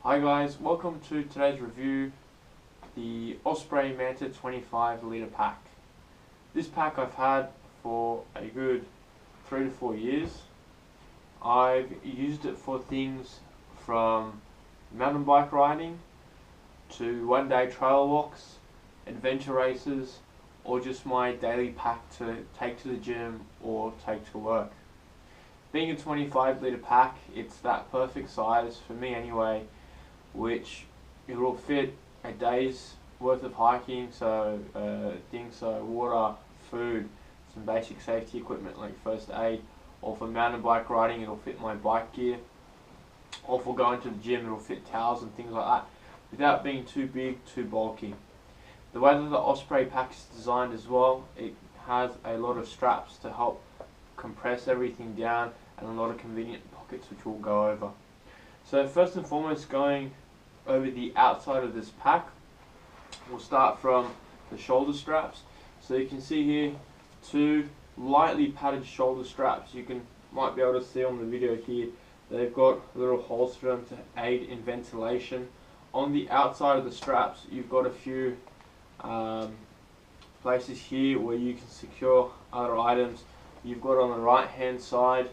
Hi guys, welcome to today's review, the Osprey Manta 25 litre pack. This pack I've had for a good 3 to 4 years. I've used it for things from mountain bike riding to one-day trail walks, adventure races, or just my daily pack to take to the gym or take to work. Being a 25 litre pack, it's that perfect size for me anyway, which it will fit a day's worth of hiking, so water, food, some basic safety equipment like first aid, or for mountain bike riding it'll fit my bike gear, or for going to the gym it'll fit towels and things like that without being too big, too bulky. The way that the Osprey pack is designed as well, it has a lot of straps to help compress everything down and a lot of convenient pockets which we'll go over. So first and foremost, going over the outside of this pack, we'll start from the shoulder straps. So you can see here two lightly padded shoulder straps. Might be able to see on the video here, they've got little holes for them to aid in ventilation. On the outside of the straps, you've got a few places here where you can secure other items. You've got on the right hand side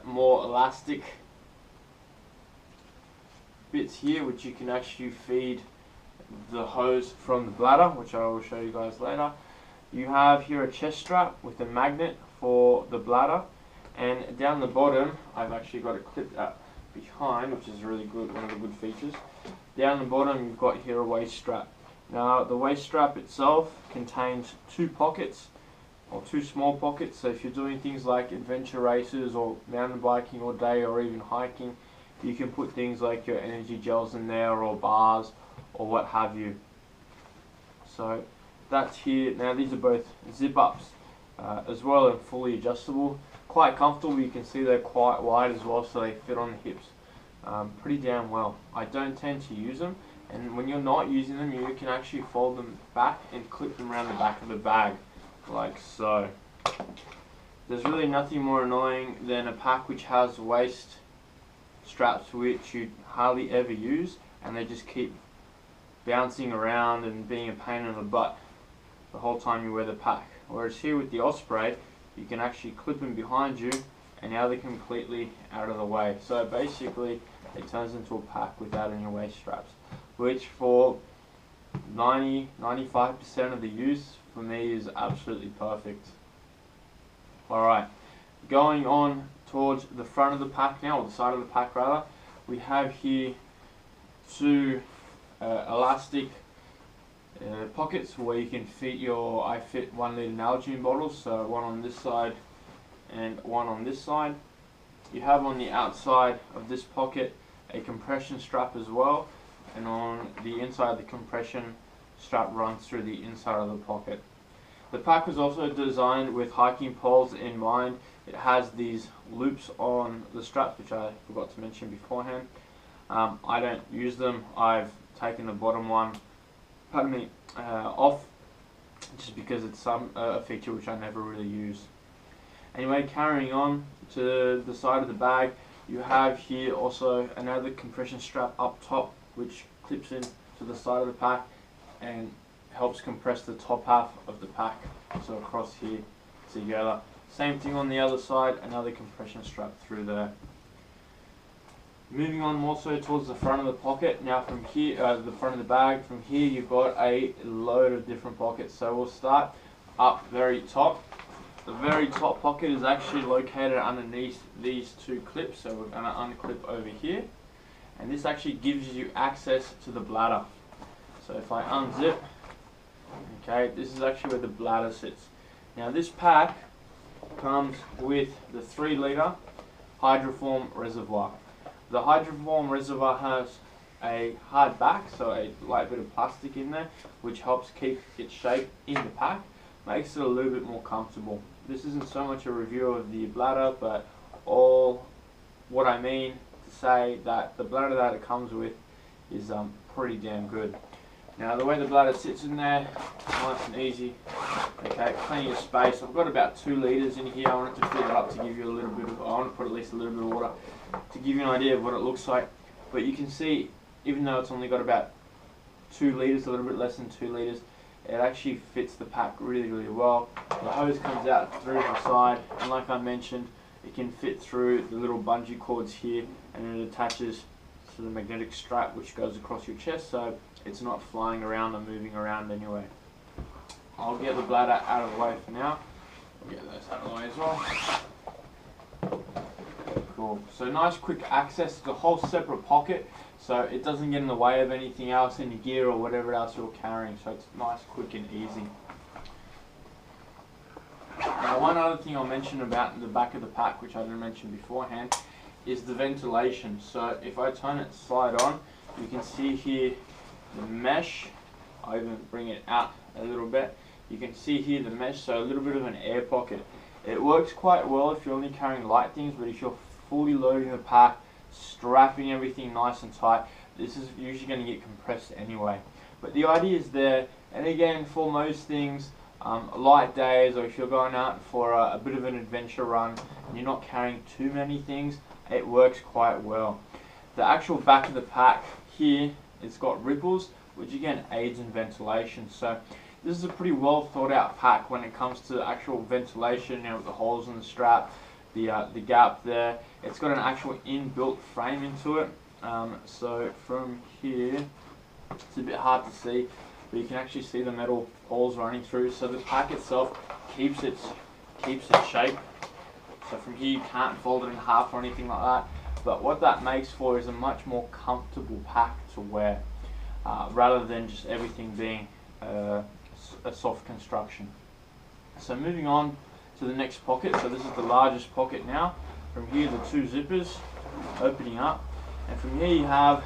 more elastic bits here which you can actually feed the hose from the bladder, which I will show you guys later. You have here a chest strap with a magnet for the bladder, and down the bottom I've actually got it clipped up behind, which is really good, one of the good features. Down the bottom you've got here a waist strap. Now the waist strap itself contains two pockets, or two small pockets, so if you're doing things like adventure races or mountain biking all day or even hiking, you can put things like your energy gels in there or bars or what have you. So that's here. Now these are both zip ups as well and fully adjustable. Quite comfortable. You can see they're quite wide as well, so they fit on the hips pretty damn well. I don't tend to use them, and when you're not using them you can actually fold them back and clip them around the back of the bag like so. There's really nothing more annoying than a pack which has waist straps which you hardly ever use and they just keep bouncing around and being a pain in the butt the whole time you wear the pack. Whereas here with the Osprey, you can actually clip them behind you and now they're completely out of the way. So basically it turns into a pack without any waist straps, which for 90-95% of the use for me is absolutely perfect. Alright, going on towards the front of the pack now, or the side of the pack rather, we have here two elastic pockets where you can fit your, I fit 1 litre Nalgene bottles, so one on this side and one on this side. You have on the outside of this pocket a compression strap as well, and on the inside the compression strap runs through the inside of the pocket. The pack was also designed with hiking poles in mind. It has these loops on the straps, which I forgot to mention beforehand. I don't use them. I've taken the bottom one, off, just because it's a feature which I never really use. Anyway, carrying on to the side of the bag, you have here also another compression strap up top, which clips in to the side of the pack and helps compress the top half of the pack, so across here together. Same thing on the other side, another compression strap through there. Moving on more so towards the front of the pocket. Now from here, the front of the bag, from here you've got a load of different pockets. So we'll start up very top. The very top pocket is actually located underneath these two clips, so we're going to unclip over here. And this actually gives you access to the bladder. So if I unzip, okay, this is actually where the bladder sits. Now this pack comes with the 3 litre hydroform reservoir. The hydroform reservoir has a hard back, so a light bit of plastic in there, which helps keep its shape in the pack, makes it a little bit more comfortable. This isn't so much a review of the bladder, but all what I mean to say that the bladder that it comes with is pretty damn good. Now the way the bladder sits in there, nice and easy. Okay, plenty of space. I've got about 2 litres in here. I wanted to fill it up to give you a little bit of, I want to put at least a little bit of water to give you an idea of what it looks like. But you can see, even though it's only got about 2 litres, a little bit less than 2 litres, it actually fits the pack really, really well. The hose comes out through the side, and like I mentioned, it can fit through the little bungee cords here, and it attaches to the magnetic strap which goes across your chest, so it's not flying around or moving around anyway. I'll get the bladder out of the way for now. I'll get those out of the way as well. Cool. So nice quick access to a whole separate pocket, so it doesn't get in the way of anything else in your gear or whatever else you're carrying, so it's nice, quick and easy. Now one other thing I'll mention about the back of the pack, which I didn't mention beforehand, is the ventilation. So if I turn it slide on, you can see here the mesh. I'll even bring it out a little bit. You can see here the mesh, so a little bit of an air pocket. It works quite well if you're only carrying light things, but if you're fully loading the pack, strapping everything nice and tight, this is usually going to get compressed anyway. But the idea is there, and again, for most things, light days, or if you're going out for a bit of an adventure run and you're not carrying too many things, it works quite well. The actual back of the pack here, it's got ripples, which again aids in ventilation. So this is a pretty well thought out pack when it comes to actual ventilation, you know, with the holes in the strap, the gap there. It's got an actual inbuilt frame into it. So from here, it's a bit hard to see, but you can actually see the metal holes running through. So the pack itself keeps its shape. So from here you can't fold it in half or anything like that. But what that makes for is a much more comfortable pack to wear, rather than just everything being a soft construction. So moving on to the next pocket. So this is the largest pocket now. From here, the 2 zippers opening up, and from here you have,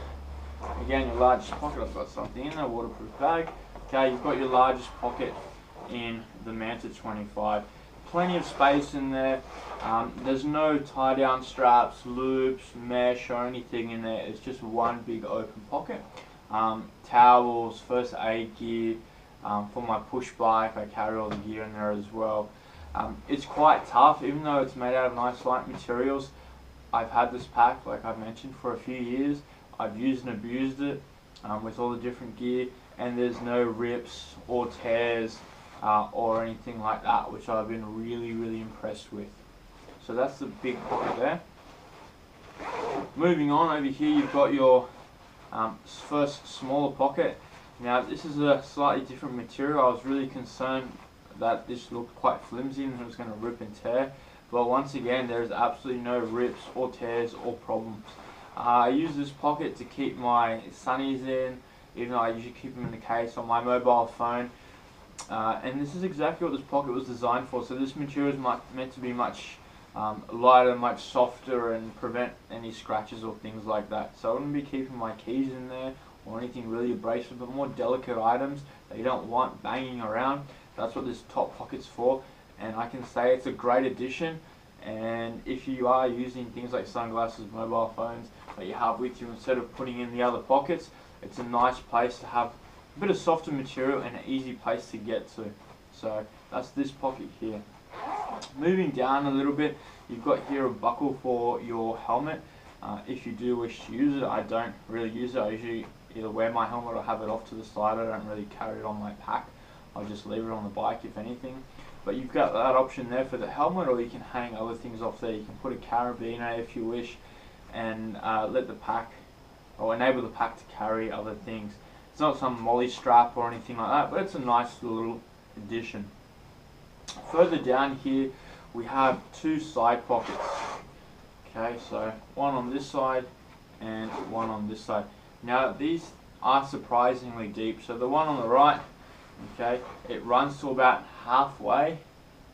again, your largest pocket. I've got something in there, waterproof bag. Okay, you've got your largest pocket in the Manta 25. Plenty of space in there. There's no tie down straps, loops, mesh or anything in there. It's just one big open pocket. Towels, first aid gear, for my push bike, I carry all the gear in there as well. It's quite tough, even though it's made out of nice light materials. I've had this pack, like I've mentioned, for a few years. I've used and abused it with all the different gear, and there's no rips or tears or anything like that, which I've been really, really impressed with. So that's the big pocket there. Moving on, over here you've got your first smaller pocket. Now this is a slightly different material. I was really concerned that this looked quite flimsy and it was going to rip and tear, but once again there is absolutely no rips or tears or problems. I use this pocket to keep my sunnies in, even though I usually keep them in the case, on my mobile phone. And this is exactly what this pocket was designed for. So this material is meant to be much lighter, much softer, and prevent any scratches or things like that. So I wouldn't be keeping my keys in there or anything really abrasive, but more delicate items that you don't want banging around. That's what this top pocket's for, and I can say it's a great addition. And if you are using things like sunglasses, mobile phones that you have with you, instead of putting in the other pockets, it's a nice place to have a bit of softer material and an easy place to get to. So that's this pocket here. Moving down a little bit, you've got here a buckle for your helmet. If you do wish to use it, I don't really use it. I usually either wear my helmet or have it off to the side. I don't really carry it on my pack. I'll just leave it on the bike if anything. But you've got that option there for the helmet, or you can hang other things off there. You can put a carabiner if you wish, and let the pack, or enable the pack to carry other things. It's not some molly strap or anything like that, but it's a nice little addition. Further down here, we have 2 side pockets. Okay, so one on this side and one on this side. Now these are surprisingly deep. So the one on the right, okay, it runs to about halfway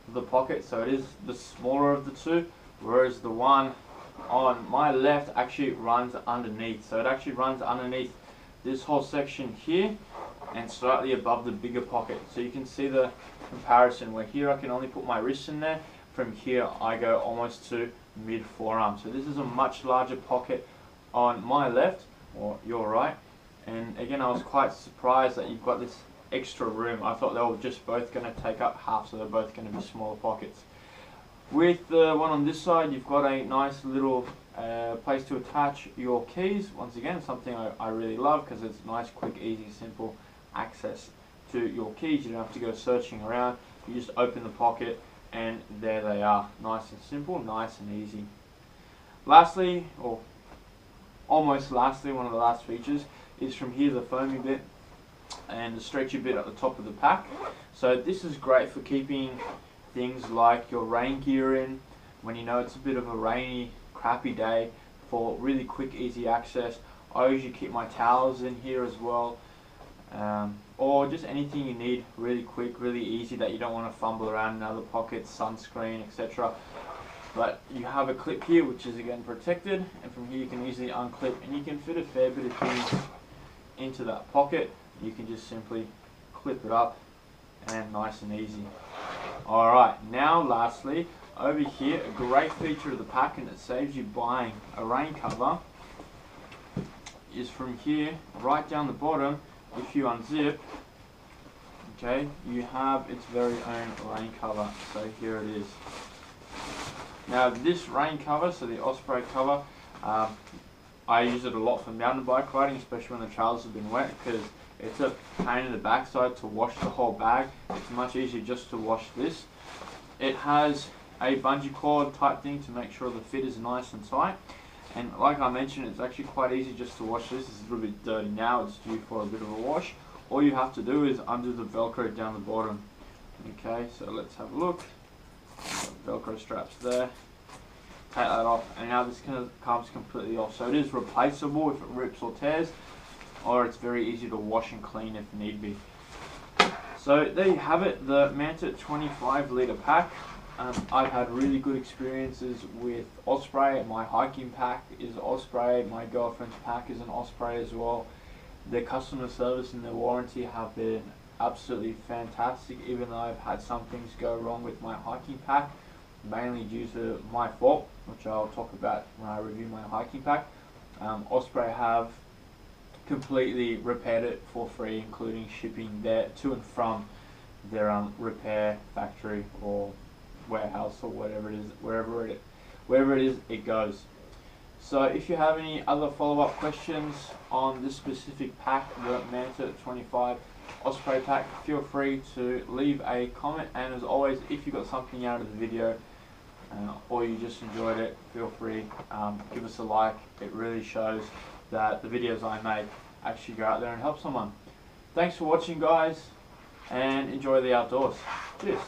of the pocket, so it is the smaller of the 2, whereas the one on my left actually runs underneath. So it actually runs underneath this whole section here and slightly above the bigger pocket. So you can see the comparison, where here I can only put my wrist in there. From here I go almost to mid forearm. So this is a much larger pocket on my left, or your right. And again, I was quite surprised that you've got this extra room. I thought they were just both going to take up half, so they're both going to be smaller pockets. With the one on this side, you've got a nice little place to attach your keys. Once again, something I really love because it's nice, quick, easy, simple access to your keys. You don't have to go searching around. You just open the pocket and there they are. Nice and simple, nice and easy. Lastly, or almost lastly, one of the last features is from here, the foamy bit and the stretchy bit at the top of the pack. So this is great for keeping things like your rain gear in when you know it's a bit of a rainy, crappy day, for really quick, easy access. I usually keep my towels in here as well, or just anything you need really quick, really easy, that you don't want to fumble around in other pockets, sunscreen, etc. But you have a clip here which is again protected, and from here you can easily unclip and you can fit a fair bit of things into that pocket. You can just simply clip it up and nice and easy. Alright, now lastly, over here, a great feature of the pack, and it saves you buying a rain cover, is from here, right down the bottom, if you unzip, okay, you have its very own rain cover. So here it is. Now this rain cover, so the Osprey cover, I use it a lot for mountain bike riding, especially when the trails have been wet, because it's a pain in the backside to wash the whole bag. It's much easier just to wash this. It has a bungee cord type thing to make sure the fit is nice and tight. And like I mentioned, it's actually quite easy just to wash this. It's a little bit dirty now, it's due for a bit of a wash. All you have to do is undo the Velcro down the bottom. Okay, so let's have a look. Velcro straps there. Take that off, and now this kind of comes completely off. So it is replaceable if it rips or tears, or it's very easy to wash and clean if need be. So there you have it, the Manta 25 litre pack. I've had really good experiences with Osprey. My hiking pack is Osprey, my girlfriend's pack is an Osprey as well. Their customer service and their warranty have been absolutely fantastic, even though I've had some things go wrong with my hiking pack, mainly due to my fault, which I'll talk about when I review my hiking pack. Osprey have completely repaired it for free, including shipping there to and from their repair factory or warehouse or whatever it is, wherever it is, it goes. So if you have any other follow-up questions on this specific pack, the Manta 25 Osprey pack, feel free to leave a comment. And as always, if you got something out of the video or you just enjoyed it, feel free, give us a like. It really shows that the videos I make actually go out there and help someone. Thanks for watching, guys, and enjoy the outdoors. Cheers.